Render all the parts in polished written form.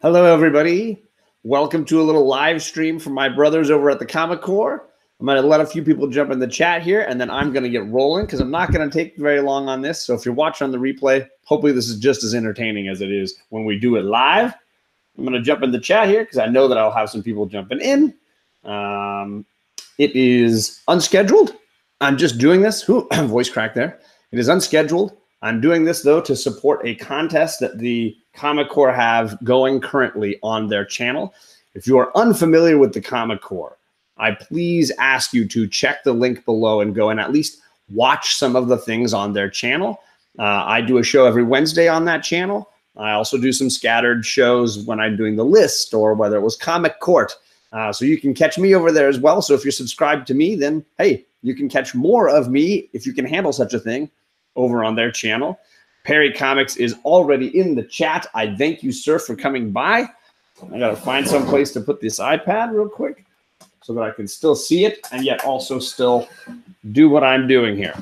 Hello, everybody. Welcome to a little live stream from my brothers over at the Comic Core. I'm going to let a few people jump in the chat here, and then I'm going to get rolling because I'm not going to take very long on this. So if you're watching on the replay, hopefully this is just as entertaining as it is when we do it live. I'm going to jump in the chat here because I know that I'll have some people jumping in. It is unscheduled. I'm just doing this. Voice crack there. It is unscheduled. I'm doing this, though, to support a contest that the Comic Core have going currently on their channel. If you are unfamiliar with the Comic Core, I please ask you to check the link below and go and at least watch some of the things on their channel. I do a show every Wednesday on that channel. I also do some scattered shows when I'm doing the list or whether it was Comic Court. So you can catch me over there as well. So if you're subscribed to me, then, hey, you can catch more of me if you can handle such a thing over on their channel. Perry Comics is already in the chat. I thank you, sir, for coming by. I got to find some place to put this iPad real quick so that I can still see it and yet also still do what I'm doing here.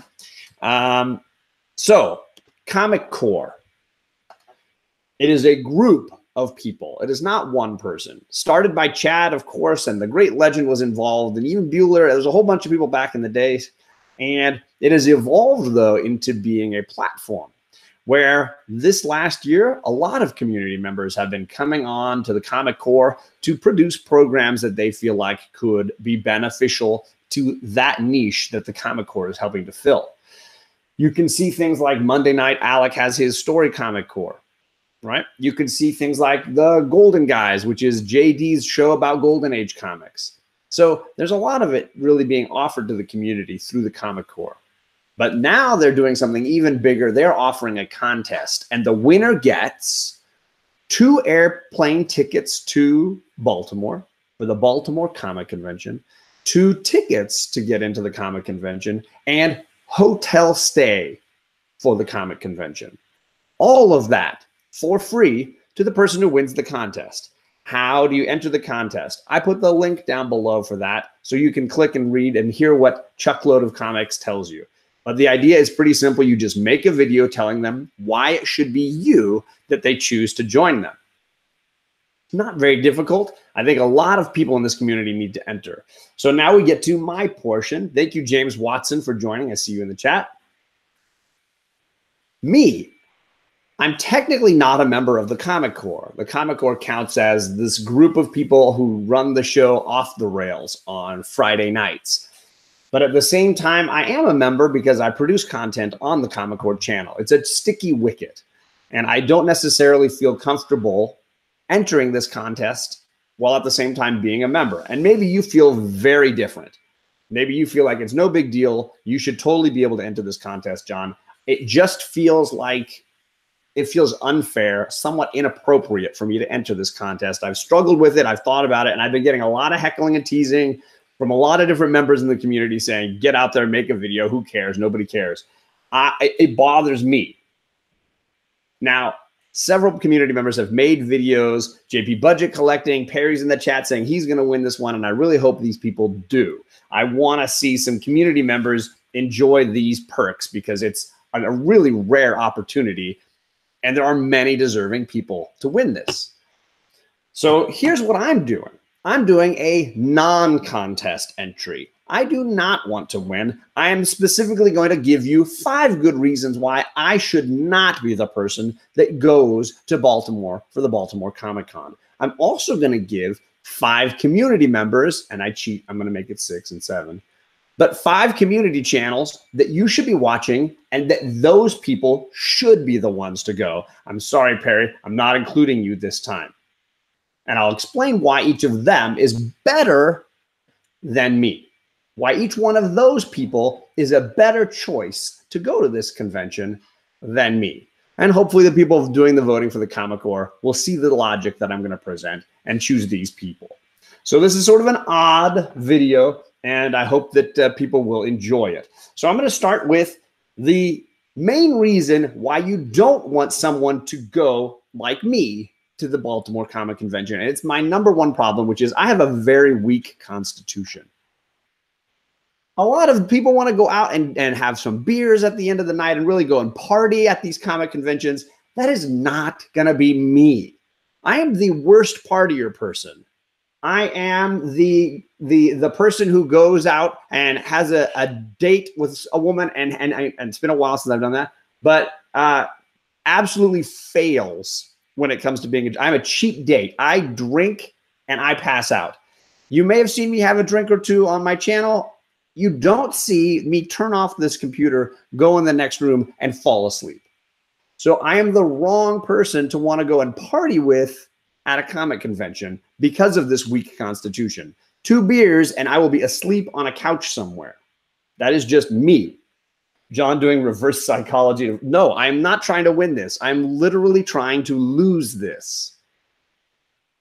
So, Comic Core. It is a group of people. It is not one person. Started by Chad, of course, and the great legend was involved, and even Bueller. There's a whole bunch of people back in the days. And it has evolved, though, into being a platform where this last year, a lot of community members have been coming on to the Comic Core to produce programs that they feel like could be beneficial to that niche that the Comic Core is helping to fill. You can see things like Monday night, Alec has his story Comic Core, right? You can see things like the Golden Guys, which is JD's show about Golden Age comics. So there's a lot of it really being offered to the community through the Comic Core. But now they're doing something even bigger. They're offering a contest, and the winner gets 2 airplane tickets to Baltimore for the Baltimore Comic Convention, 2 tickets to get into the Comic Convention, and hotel stay for the Comic Convention. All of that for free to the person who wins the contest. How do you enter the contest? I put the link down below for that so you can click and read and hear what Chuckload of Comics tells you. But the idea is pretty simple. You just make a video telling them why it should be you that they choose to join them. It's not very difficult. I think a lot of people in this community need to enter. So now we get to my portion. Thank you, James Watson, for joining. I see you in the chat. Me. I'm technically not a member of the Comic Core. The Comic Core counts as this group of people who run the show off the rails on Friday nights. But at the same time, I am a member because I produce content on the Comic Core channel. It's a sticky wicket. And I don't necessarily feel comfortable entering this contest while at the same time being a member. And maybe you feel very different. Maybe you feel like it's no big deal. You should totally be able to enter this contest, John. It just feels like it feels unfair, somewhat inappropriate for me to enter this contest. I've struggled with it. I've thought about it, and I've been getting a lot of heckling and teasing from a lot of different members in the community saying, get out there, make a video. Who cares? Nobody cares. It bothers me. Now, several community members have made videos, JP Budget collecting, Perry's in the chat saying he's going to win this one, and I really hope these people do. I want to see some community members enjoy these perks because it's a really rare opportunity. And there are many deserving people to win this. So here's what I'm doing. I'm doing a non-contest entry. I do not want to win. I am specifically going to give you 5 good reasons why I should not be the person that goes to Baltimore for the Baltimore Comic Con. I'm also going to give 5 community members, and I cheat, I'm going to make it 6 and 7, but 5 community channels that you should be watching and that those people should be the ones to go. I'm sorry, Perry, I'm not including you this time. And I'll explain why each of them is better than me. Why each one of those people is a better choice to go to this convention than me. And hopefully the people doing the voting for the Comic Core will see the logic that I'm going to present and choose these people. So this is sort of an odd video, and I hope that people will enjoy it. So I'm going to start with the main reason why you don't want someone to go like me to the Baltimore Comic Convention. And it's my #1 problem, which is I have a very weak constitution. A lot of people want to go out and have some beers at the end of the night and really go and party at these comic conventions. That is not going to be me. I am the worst partier person. I am the person who goes out and has a date with a woman, and it's been a while since I've done that, but absolutely fails when it comes to being I'm a cheap date. I drink and I pass out. You may have seen me have a drink or two on my channel. You don't see me turn off this computer, go in the next room, and fall asleep. So I am the wrong person to want to go and party with at a comic convention because of this weak constitution. 2 beers and I will be asleep on a couch somewhere. That is just me. John doing reverse psychology. No, I'm not trying to win this. I'm literally trying to lose this.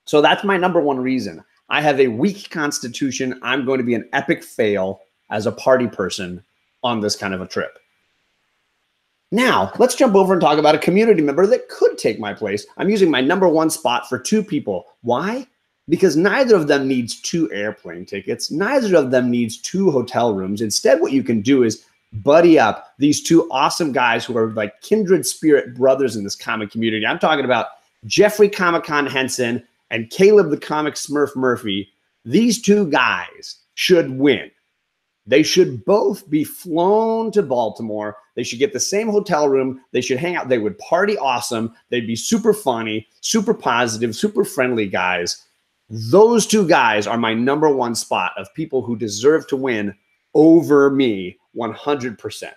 So that's my number one reason. I have a weak constitution. I'm going to be an epic fail as a party person on this kind of a trip. Now, let's jump over and talk about a community member that could take my place. I'm using my number one spot for 2 people. Why? Because neither of them needs 2 airplane tickets. Neither of them needs 2 hotel rooms. Instead, what you can do is buddy up these 2 awesome guys who are like kindred spirit brothers in this comic community. I'm talking about Jeffrey Comic-Con Henson and Caleb the Comic Smurf Murphy. These 2 guys should win. They should both be flown to Baltimore. They should get the same hotel room. They should hang out. They would party awesome. They'd be super funny, super positive, super friendly guys. Those 2 guys are my number one spot of people who deserve to win over me 100%.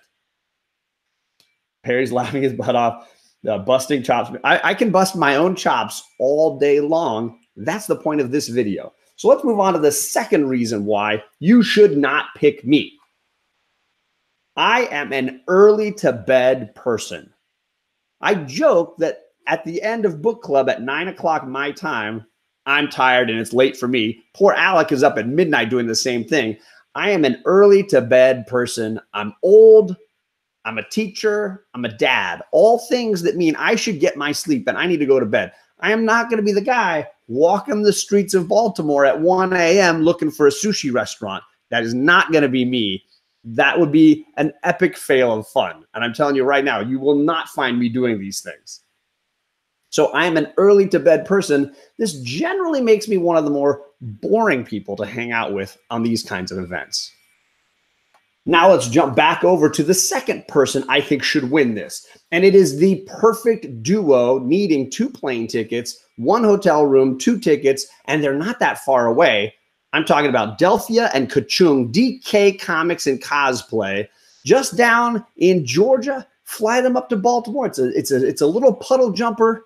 Perry's laughing his butt off, busting chops. I can bust my own chops all day long. That's the point of this video. So let's move on to the second reason why you should not pick me. I am an early to bed person. I joke that at the end of book club at 9 o'clock my time, I'm tired and it's late for me. Poor Alec is up at midnight doing the same thing. I am an early to bed person. I'm old. I'm a teacher. I'm a dad. All things that mean I should get my sleep and I need to go to bed. I am not going to be the guy walking the streets of Baltimore at 1 a.m. looking for a sushi restaurant. That is not going to be me. That would be an epic fail of fun. And I'm telling you right now, you will not find me doing these things. So I am an early to bed person. This generally makes me one of the more boring people to hang out with on these kinds of events. Now let's jump back over to the second person I think should win this. And it is the perfect duo needing 2 plane tickets, 1 hotel room, 2 tickets, and they're not that far away. I'm talking about Delphia and Kachung, DK Comics and Cosplay, just down in Georgia. Fly them up to Baltimore. It's a little puddle jumper,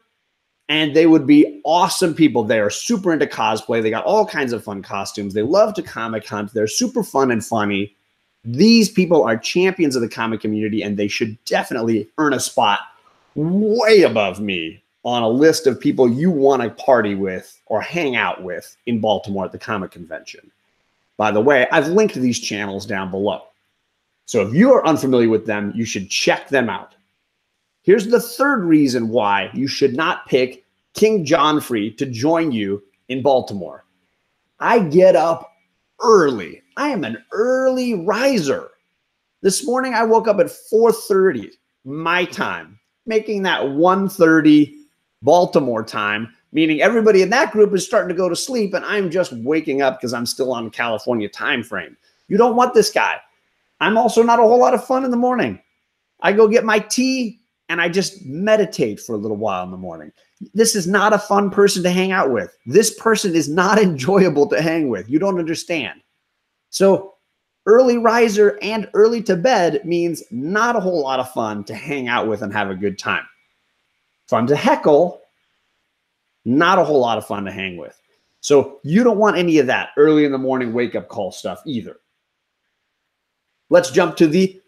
and they would be awesome people. They are super into cosplay. They got all kinds of fun costumes. They love to comic hunt. They're super fun and funny. These people are champions of the comic community, and they should definitely earn a spot way above me on a list of people you want to party with or hang out with in Baltimore at the comic convention. By the way, I've linked these channels down below. So if you are unfamiliar with them, you should check them out. Here's the third reason why you should not pick King Johnfrey to join you in Baltimore. I get up early. I am an early riser. This morning I woke up at 4:30 my time, making that 1:30 Baltimore time, meaning everybody in that group is starting to go to sleep and I'm just waking up because I'm still on California time frame. You don't want this guy. I'm also not a whole lot of fun in the morning. I go get my tea and I just meditate for a little while in the morning. This is not a fun person to hang out with. This person is not enjoyable to hang with. You don't understand. So early riser and early to bed means not a whole lot of fun to hang out with and have a good time. Fun to heckle, not a whole lot of fun to hang with. So you don't want any of that early in the morning wake up call stuff either. Let's jump to the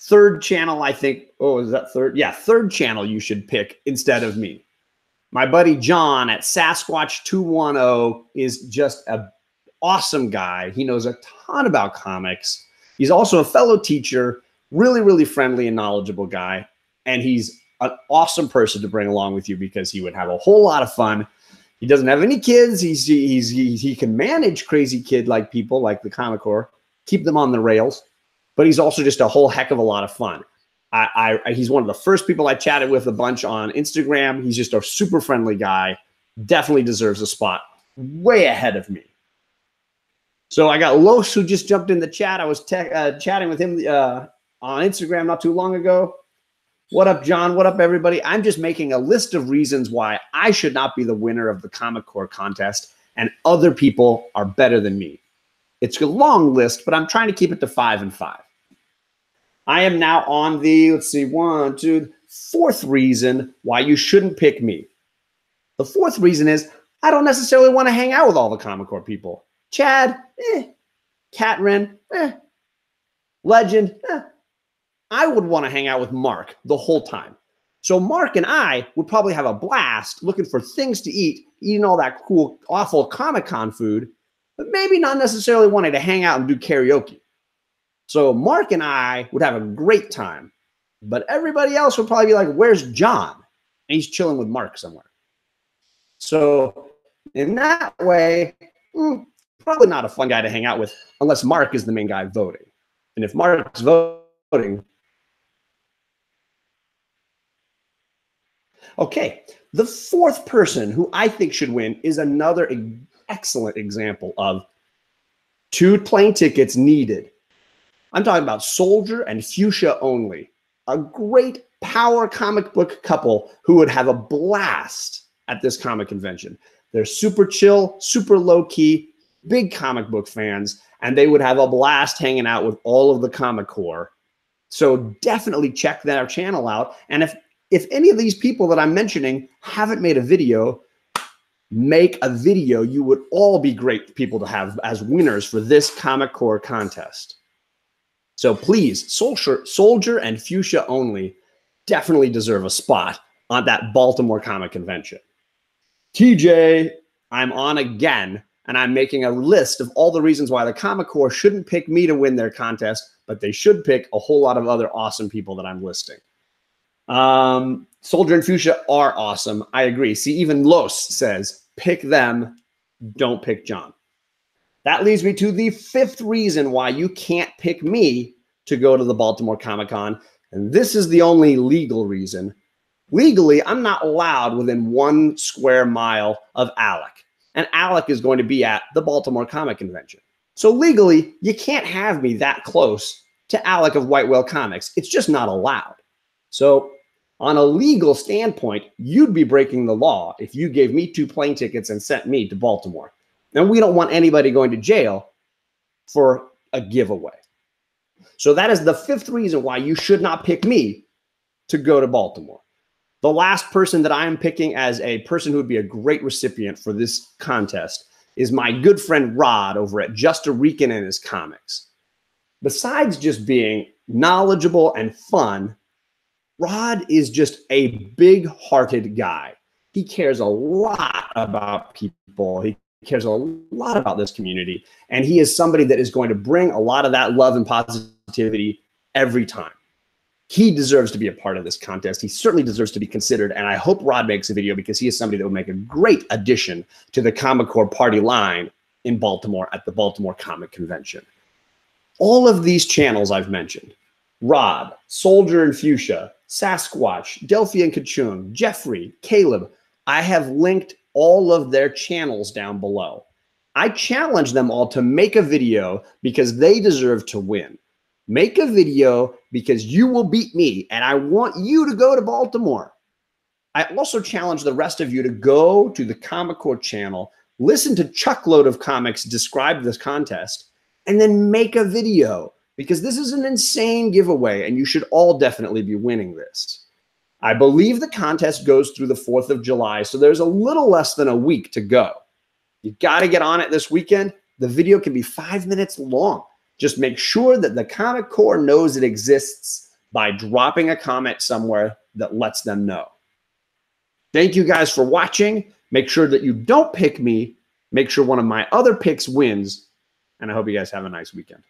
third channel, I think. Oh, is that third? Yeah, third channel you should pick instead of me. My buddy John at Sasquatch 210 is just an awesome guy. He knows a ton about comics. He's also a fellow teacher, really, really friendly and knowledgeable guy. And he's an awesome person to bring along with you because he would have a whole lot of fun. He doesn't have any kids. He can manage crazy kid-like people like the Comic Corps, keep them on the rails. But he's also just a whole heck of a lot of fun. He's one of the first people I chatted with a bunch on Instagram. He's just a super friendly guy. definitely deserves a spot way ahead of me. So I got Los, who just jumped in the chat. I was chatting with him on Instagram not too long ago. What up, John? What up, everybody? I'm just making a list of reasons why I should not be the winner of the Comic Core contest and other people are better than me. It's a long list, but I'm trying to keep it to 5 and 5. I am now on the, let's see, 1, 2, 4th reason why you shouldn't pick me. The 4th reason is I don't necessarily want to hang out with all the Comic Core people. Chad, Catrin, Legend, I would want to hang out with Mark the whole time. So Mark and I would probably have a blast looking for things to eat, eating all that cool, awful Comic-Con food, but maybe not necessarily wanting to hang out and do karaoke. So Mark and I would have a great time, but everybody else would probably be like, where's John? And he's chilling with Mark somewhere. So in that way, probably not a fun guy to hang out with unless Mark is the main guy voting. And if Mark's voting, okay, the 4th person who I think should win is another excellent example of 2 plane tickets needed. I'm talking about Soldier and Fuchsia only, a great power comic book couple who would have a blast at this comic convention. They're super chill, super low key, big comic book fans, and they would have a blast hanging out with all of the Comic Core. So definitely check their channel out. And if any of these people that I'm mentioning haven't made a video, make a video. You would all be great people to have as winners for this Comic Core contest. So please, Soldier and Fuchsia only definitely deserve a spot on that Baltimore Comic Convention. TJ, I'm on again, and I'm making a list of all the reasons why the Comic Core shouldn't pick me to win their contest, but they should pick a whole lot of other awesome people that I'm listing. Soldier and Fuchsia are awesome. I agree. See, even Los says, pick them, don't pick John. That leads me to the 5th reason why you can't pick me to go to the Baltimore Comic Con. And this is the only legal reason. Legally, I'm not allowed within 1 square mile of Alec. And Alec is going to be at the Baltimore Comic Convention. So legally, you can't have me that close to Alec of White Whale Comics. It's just not allowed. So on a legal standpoint, you'd be breaking the law if you gave me 2 plane tickets and sent me to Baltimore. And we don't want anybody going to jail for a giveaway. So that is the 5th reason why you should not pick me to go to Baltimore. The last person that I am picking as a person who would be a great recipient for this contest is my good friend Rod over at Just a Rican and His Comics. Besides just being knowledgeable and fun, Rod is just a big-hearted guy. He cares a lot about people. He cares a lot about this community, and he is somebody that is going to bring a lot of that love and positivity every time. He deserves to be a part of this contest. He certainly deserves to be considered, and I hope Rod makes a video because he is somebody that would make a great addition to the Comic Core party line in Baltimore at the Baltimore Comic Convention. All of these channels I've mentioned, Rod, Soldier and Fuchsia, Sasquatch, Delphi and Kachung, Jeffrey, Caleb, I have linked all of their channels down below. I challenge them all to make a video because they deserve to win. Make a video because you will beat me, and I want you to go to Baltimore. I also challenge the rest of you to go to the Comic Core channel, listen to Chuckload of Comics describe this contest, and then make a video because this is an insane giveaway, and you should all definitely be winning this. I believe the contest goes through the 4th of July, so there's a little less than a week to go. You got to get on it this weekend. The video can be 5 minutes long. Just make sure that the Comic Core knows it exists by dropping a comment somewhere that lets them know. Thank you guys for watching. Make sure that you don't pick me. Make sure one of my other picks wins. And I hope you guys have a nice weekend.